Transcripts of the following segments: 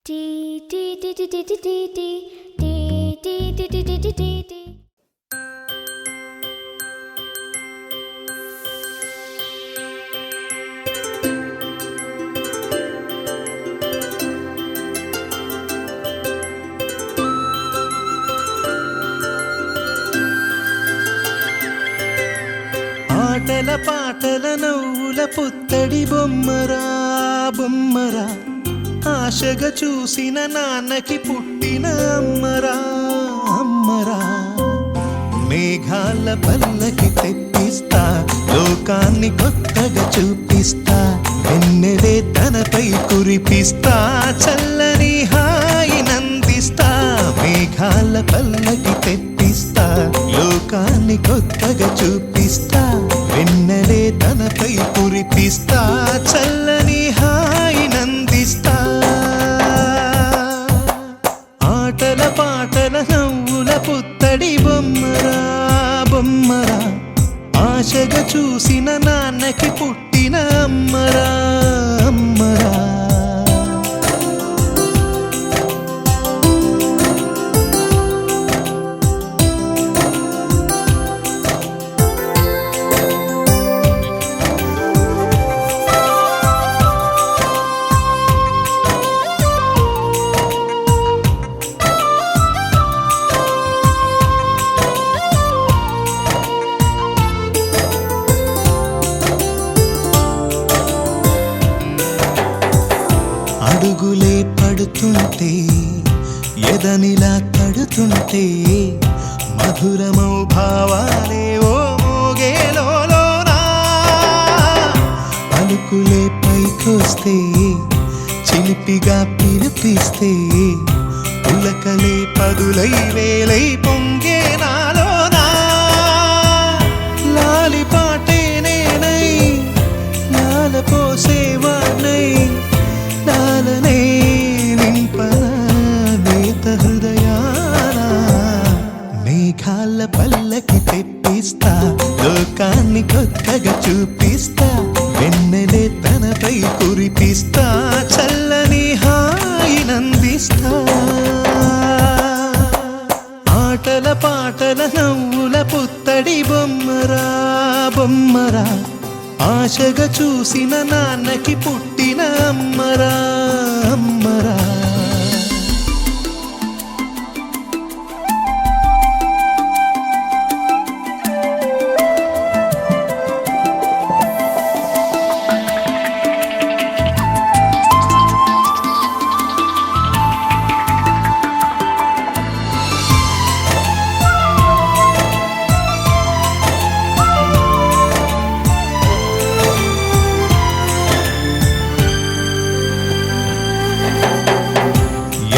ఆటల పాటల నవ్వుల పుత్తడి బొమ్మరా బొమ్మరా, ఆశగా చూసిన నాన్నకి పుట్టిన అమ్మరా అమ్మరా. మేఘాల పల్లకి తెప్పిస్తా, లోకాన్ని కొత్తగా చూపిస్తా, వెన్నెలే తనపై కురిపిస్తా, చల్లని హాయినందిస్తా. మేఘాల పల్లకి తెప్పిస్తా, లోకాన్ని కొత్తగా చూపిస్తా, వెన్నెలే తనపై కురిపిస్తా, చల్లని హాయినందిస్తా. ఆటల పాటల నవ్వుల పుత్తడి బొమ్మరా బొమ్మరా, ఆశగా చూసిన నాన్నకి పుట్టిన అమ్మరా అమ్మరా. అడుగులే పడుతుంటే, ఎదనిలా తడుతుంటే, మధురమౌ భావాలే ఓ మోగేలోనా. పలుకులే పైకొస్తే, చిలిపిగా పిలిపిస్తే, పులకలే పదులై వేలై పొంగే నాలోనా. లాలి పాటే నేనై, లాల పోసేవాణ్ణై, లాలనే నింపన నేత హృదయాన. మేఘాల పల్లకి తెప్పిస్తా, లోకాన్ని కొత్తగా చూపిస్తా, వెన్నెలే తనపై కురిపిస్తా, చల్లని హాయినందిస్తా. ఆటల పాటల నవ్వుల పుత్తడి బొమ్మరా బొమ్మరా, ఆశగా చూసిన నాన్నకి పుట్టిన అమ్మరా అమ్మరా.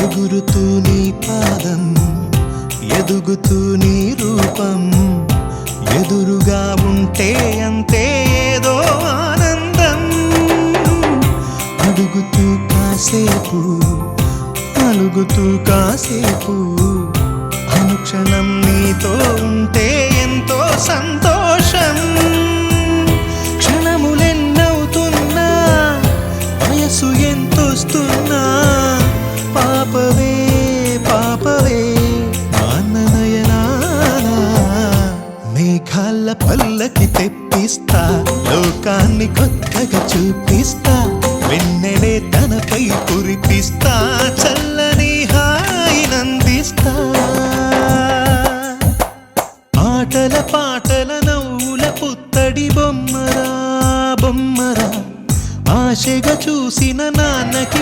ఎగురుతూ నీ పాదం, ఎదుగుతూ నీ రూపం, ఎదురుగా ఉంటే అంతే ఏదో ఆనందం. అడుగుతూ కాసేపు, అలుగుతూ కాసేపు, అనుక్షణం నీతో ఉంటే ఎంతో సంతోషం. క్షణములెన్నవుతున్నా, వయసు ఎంతొస్తున్నా, పాపవే పాపవే నాన్ననయనానా. మేఘాల పల్లకి తెప్పిస్తా, లోకాన్ని కొత్తగా చూపిస్తా, వెన్నెలే తనపై కురిపిస్తా, చల్లని హాయినందిస్తా. ఆటల పాటల నవ్వుల పుత్తడి బొమ్మరా బొమ్మరా, ఆశగా చూసిన నాన్నకి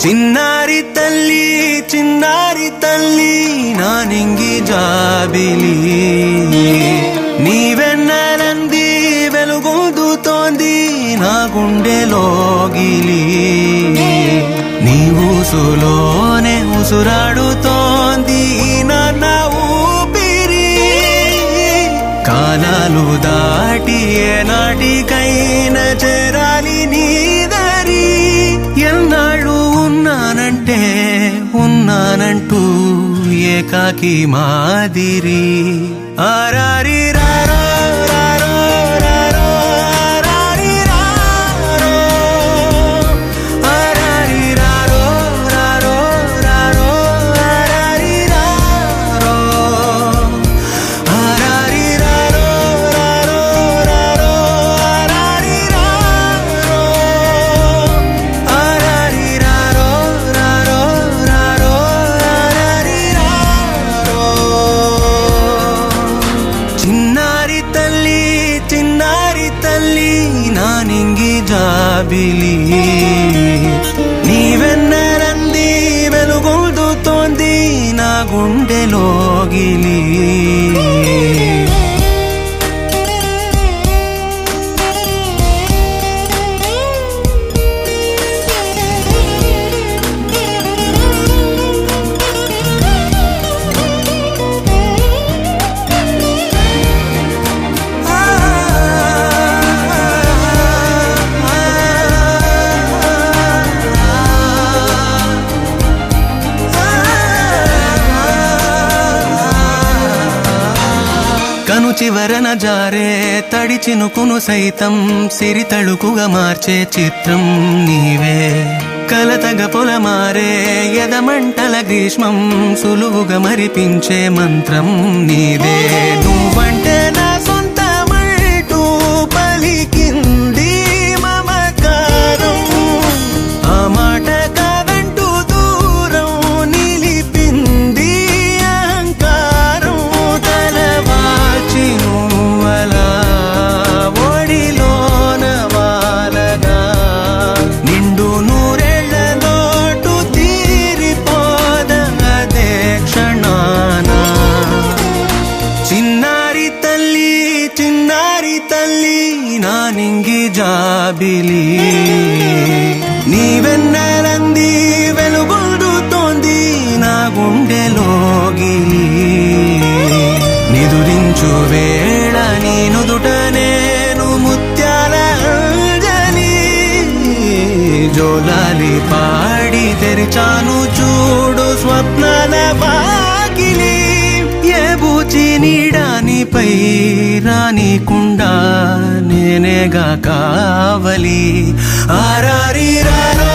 చిన్నారి తల్లి నా నింగి జాబిలి నీవెన్నెలంది వెలుగొందుతోంది నా గుండెలోగిలి నీ ఊసులోనే ఉసురాడుతోంది నా ఊపిరి కాలాలు దాటి ఏనాటికైనా చేరాలి నీ దరి ఎన్నాళ్ళు ఉన్నానంటూ ఏకాకి మాదిరి ఆరారి రారో రారో రారో ఆరారి రారో ఆరారి రారో రారో రారో ఆరారి రారో ఆరారి రారో రారో రారో ఆరారి రారో ఆరారి రారో రారో రారో ఆరారి రారో చిన్నారి తల్లి నా నింగి జాబిలి నీవెన్నెలంది వెలుగొందుతోంది నా గుండెలోగిలి కను చివరన జారే తడి చినుకును సైతం సిరి తళుకుగా మార్చే చిత్రం నీవే కలతగ పొలమారే ఎదమంటల గ్రీష్మం సులువుగా మరిపించే మంత్రం నీదే నువ్వంటే నా సొంతమంటూ పలికింది మమకారం ఆ మాట కాదంటూ దూరం నిలిపింది అహంకారం తలవాల్చి నువ్వలా ఒడిలోన వాలగా నిండు నూరేళ్ల లోటు తీరిపోదదే క్షణాన చిన్నారి తల్లి నా నింగి జాబిలి నీవెన్నెలంది వెలుగొందుతోంది నా గుండెలోగిలి నిదురించు వేళ నీ నుదుట నేను ముత్యాల అంజలి జోలాలి పాడి తెరిచాను చూడు స్వప్నాల వాకిలి ఏ బూచి నీడానిపై రానికుండా నేనేగా కావలి ఆరారి రారో